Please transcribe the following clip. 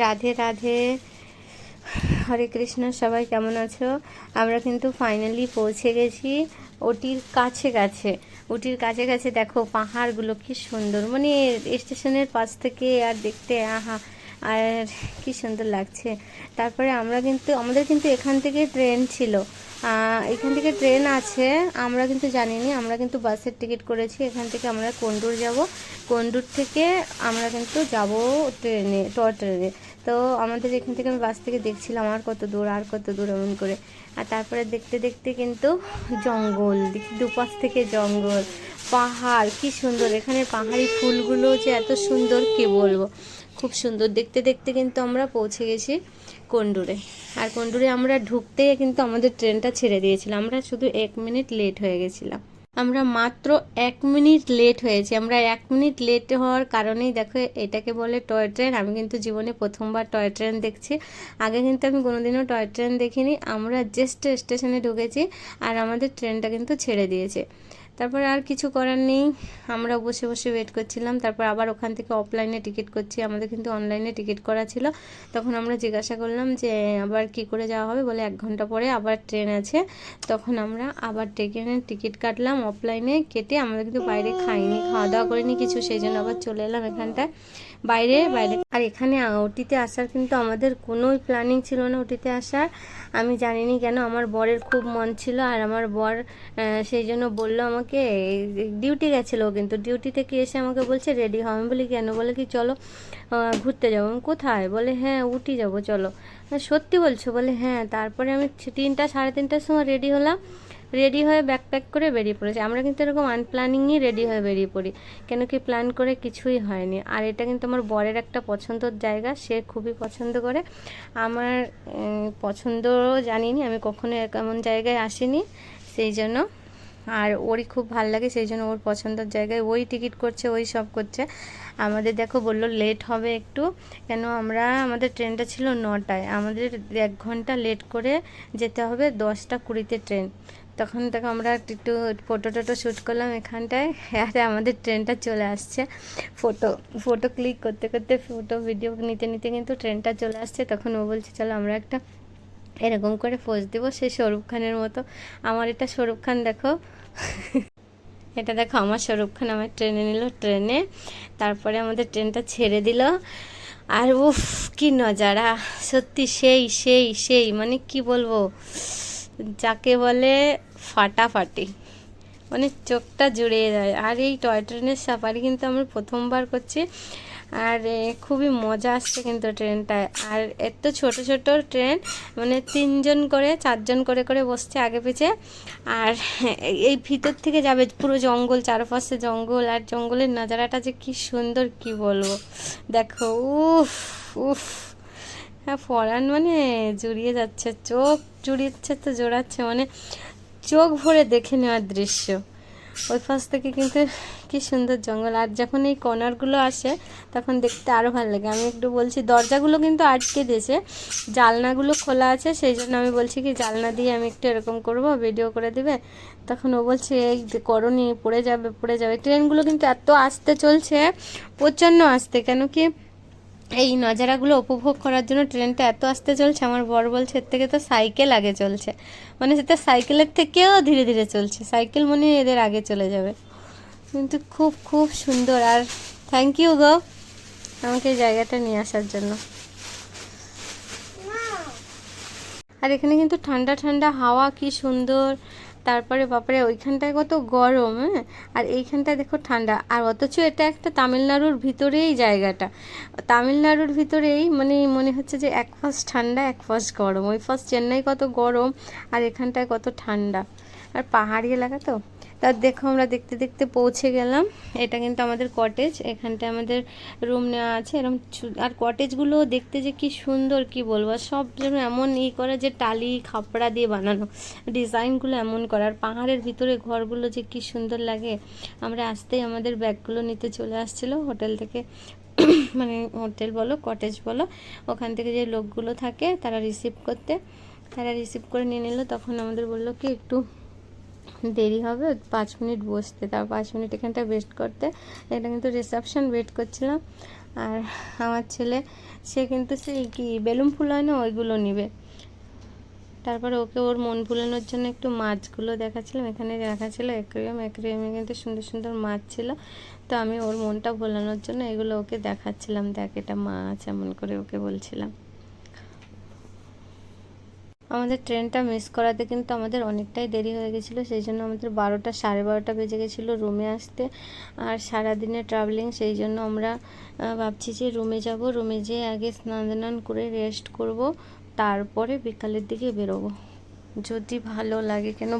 রাধে রাধে, হরে কৃষ্ণ। সবাই কেমন আছো? আমরা কিন্তু ফাইনালি পৌঁছে গেছি ওটির কাছে কাছে। ওটির কাছে কাছে দেখো পাহাড়গুলো কি সুন্দর, মানে স্টেশনের পাশ থেকে আর দেখতে আহা, আর কি সুন্দর লাগছে। তারপরে আমাদের কিন্তু এখান থেকে ট্রেন ছিল, এখান থেকে ট্রেন আছে, আমরা কিন্তু জানিনি। আমরা কিন্তু বাসের টিকিট করেছি, এখান থেকে আমরা কোন্ডুর যাব, কোন্ডুর থেকে আমরা কিন্তু যাব ট্রেনে, টয় ট্রেনে। তো আমাদের এখান থেকে আমি বাস থেকে দেখছিলাম আর কত দূর, আর কত দূর এমন করে। আর তারপরে দেখতে দেখতে কিন্তু জঙ্গল, দেখি দুপাশ থেকে জঙ্গল, পাহাড়, কি সুন্দর। এখানে পাহাড়ি ফুলগুলো যে এত সুন্দর কি বলবো, খুব সুন্দর। দেখতে দেখতে কিন্তু আমরা পৌঁছে গেছি কোন্ডুরে। আর কোন্ডুরে আমরা ঢুকতেই কিন্তু আমাদের ট্রেনটা ছেড়ে দিয়েছিল, আমরা শুধু 1 মিনিট লেট হয়ে গেছিলাম। আমরা মাত্র 1 মিনিট লেট হয়েছি। আমরা 1 মিনিট লেট হওয়ার কারণেই দেখো এটাকে বলে টয় ট্রেন। আমি কিন্তু জীবনে প্রথমবার টয় ট্রেন দেখছি, আগে কিন্তু আমি কোনোদিনও টয় ট্রেন দেখিনি। আমরা জাস্ট স্টেশনে ঢুকেছি আর আমাদের ট্রেনটা কিন্তু ছেড়ে দিয়েছে। তারপরে আর কিছু করার নেই, আমরা বসে বসে ওয়েট করছিলাম। তারপর আবার ওখান থেকে অফলাইনে টিকিট করছি, আমাদের কিন্তু অনলাইনে টিকিট করা ছিল। তখন আমরা জিজ্ঞাসা করলাম যে আবার কি করে যাওয়া হবে, বলে 1 ঘন্টা পরে আবার ট্রেন আছে। তখন আমরা আবার ট্রেনের টিকিট কাটলাম অফলাইনে কেটে। আমরা কিন্তু বাইরে খাইনি, খাওয়া দাওয়া করিনি কিছু, সেই জন্য আবার চলে এলাম এখানটায় বাইরে বাইরে। আর এখানে ওটিতে আসার কিন্তু আমাদের কোনোই প্ল্যানিং ছিল না ওটিতে আসার। আমি জানিনি কেন, আমার বরের খুব মন ছিল, আর আমার বর সেই জন্য বললো আমাকে, ডিউটি গেছিলো, কিন্তু ডিউটি থেকে এসে আমাকে বলছে রেডি হও। আমি বলি কেন? বলে কি চলো ঘুরতে যাবো। আমি কোথায়? বলে হ্যাঁ উটি যাবো চলো। সত্যি বলছো? বলে হ্যাঁ। তারপরে আমি 3টা সাড়ে 3টার সময় রেডি হলাম, রেডি হয়ে ব্যাগ প্যাক করে বেরিয়ে পড়েছি। আমরা কিন্তু এরকম আনপ্ল্যানিংই রেডি হয়ে বেরিয়ে পড়ি, কেন কি প্ল্যান করে কিছুই হয়নি। আর এটা কিন্তু আমার বরের একটা পছন্দের জায়গা, সে খুবই পছন্দ করে। আমার পছন্দ জানিনি, আমি কখনো এমন জায়গায় আসিনি, সেই জন্য। আর ওরই খুব ভালো লাগে, সেই জন্য ওর পছন্দের জায়গায় ওই টিকিট করছে, ওই সব করছে। আমাদের দেখো বললো লেট হবে একটু, কেন আমাদের ট্রেনটা ছিল 9টায়, আমাদের 1 ঘন্টা লেট করে যেতে হবে, 10টা 20-তে ট্রেন। তখন দেখো আমরা একটু ফটো টটো শ্যুট করলাম এখানটায়, আর আমাদের ট্রেনটা চলে আসছে। ফটো ফটো ক্লিক করতে করতে, ফটো ভিডিও নিতে নিতে কিন্তু ট্রেনটা চলে আসছে। তখন ও বলছে চলো আমরা একটা এরকম করে পোজ দেবো, সেই শাহরুখ খানের মতো। আমার এটা শাহরুখ খান দেখো, এটা দেখো আমার শাহরুখ খান আমার ট্রেনে নিল, ট্রেনে। তারপরে আমাদের ট্রেনটা ছেড়ে দিল, আর উফ কি নজারা, সত্যি সেই সেই সেই, মানে কি বলবো, যাকে বলে ফাটাফাটি, মানে চোখটা জুড়িয়ে যায়। আর এই টয় ট্রেনের সাফারি কিন্তু আমি প্রথমবার করছি, আর খুবই মজা আসছে কিন্তু ট্রেনটায়। আর এত ছোট ছোট ট্রেন, মানে 3জন করে 4জন করে করে বসছে আগে পিছে। আর এই ভিতর থেকে যাবে পুরো জঙ্গল, চারপাশে জঙ্গল, আর জঙ্গলের নজারাটা যে কি সুন্দর কি বলবো। দেখো উফ উফ, হ্যাঁ পরাণ মানে জুড়িয়ে যাচ্ছে, চোখ জুড়িয়েছে তো জোড়াচ্ছে, মানে চোখ ভরে দেখে নেওয়ার দৃশ্য। ওই পাশ থেকে কিন্তু কি সুন্দর জঙ্গল, আর যখন এই কর্নারগুলো আসে তখন দেখতে আরও ভালো লাগে। আমি একটু বলছি, দরজাগুলো কিন্তু আটকে দিয়েছে, জানলাগুলো খোলা আছে, সেই জন্য আমি বলছি কি জানলা দিয়ে আমি একটু এরকম করব, ভিডিও করে দিবে। তখন ও বলছে এই করনি, পড়ে যাবে পড়ে যাবে। ট্রেনগুলো কিন্তু এত আস্তে চলছে, প্রচণ্ড আস্তে, কেন কি এই নজারাগুলো উপভোগ করার জন্য ট্রেনটা এত আস্তে চলছে। আমার বর বলছে এর থেকে তো সাইকেল আগে চলছে, মানে সেটা সাইকেলের থেকেও ধীরে ধীরে চলছে, সাইকেল মনে এদের আগে চলে যাবে। কিন্তু খুব খুব সুন্দর। আর থ্যাংক ইউ গো আমাকে এই জায়গাটা নিয়ে আসার জন্য। আর এখানে কিন্তু ঠান্ডা ঠান্ডা হাওয়া, কি সুন্দর। তারপরে বাপরে ওইখানটায় কত গরম, হ্যাঁ, আর এইখানটায় দেখো ঠান্ডা। আর অথচ এটা একটা তামিলনাড়ুর ভিতরেই জায়গাটা, তামিলনাড়ুর ভিতরেই, মানে মনে হচ্ছে যে এক পাশ ঠান্ডা এক পাশ গরম। ওই পাশ চেন্নাই কত গরম, আর এখানটায় কত ঠান্ডা, আর পাহাড়ি এলাকা তো। তা দেখো আমরা দেখতে দেখতে পৌঁছে গেলাম। এটা কিন্তু আমাদের কটেজ, এখানটায় আমাদের রুম নেওয়া আছে এরকম। আর কটেজগুলো দেখতে যে কি সুন্দর কি বলবো, সব যেন এমন করা যে টালি খাপড়া দিয়ে বানানো, ডিজাইনগুলো এমন করা। আর পাহাড়ের ভিতরে ঘরগুলো যে কি সুন্দর লাগে। আমরা আসতেই আমাদের ব্যাগগুলো নিতে চলে আসছিলো হোটেল থেকে, মানে হোটেল বলো কটেজ বলো, ওখান থেকে যে লোকগুলো থাকে তারা রিসিভ করতে, তারা রিসিভ করে নিয়ে নিল। তখন আমাদের বললো কি একটু দেরি হবে, 5 মিনিট বসতে, তার 5 মিনিট এখানটা ওয়েট করতে। এটা কিন্তু রিসেপশন ওয়েট করছিলাম। আর আমার ছেলে সে কিন্তু সেই কি বেলুন ফুল হয় না, ওইগুলো নিবে। তারপরে ওকে ওর মন ভুলানোর জন্য একটু মাছগুলো দেখাচ্ছিলাম। এখানে রাখা ছিল অ্যাকোয়ারিয়ামে কিন্তু সুন্দর সুন্দর মাছ ছিল। তো আমি ওর মনটা ভোলানোর জন্য এগুলো ওকে দেখাচ্ছিলাম, দেখ এটা মাছ, এমন করে ওকে বলছিলাম। আমাদের ট্রেনটা মিস করাতে কিন্তু আমাদের অনেকটাই দেরি হয়ে গেছিলো, সেই জন্য আমাদের 12টা, 12:30 বেজে গেছিলো রুমে আসতে। আর সারাদিনের ট্রাভেলিং, সেই জন্য আমরা ভাবছি যে রুমে যাব, রুমে যেয়ে আগে স্নান করে রেস্ট করব, তারপরে বিকালের দিকে বেরোবো। যদি ভালো লাগে, কেন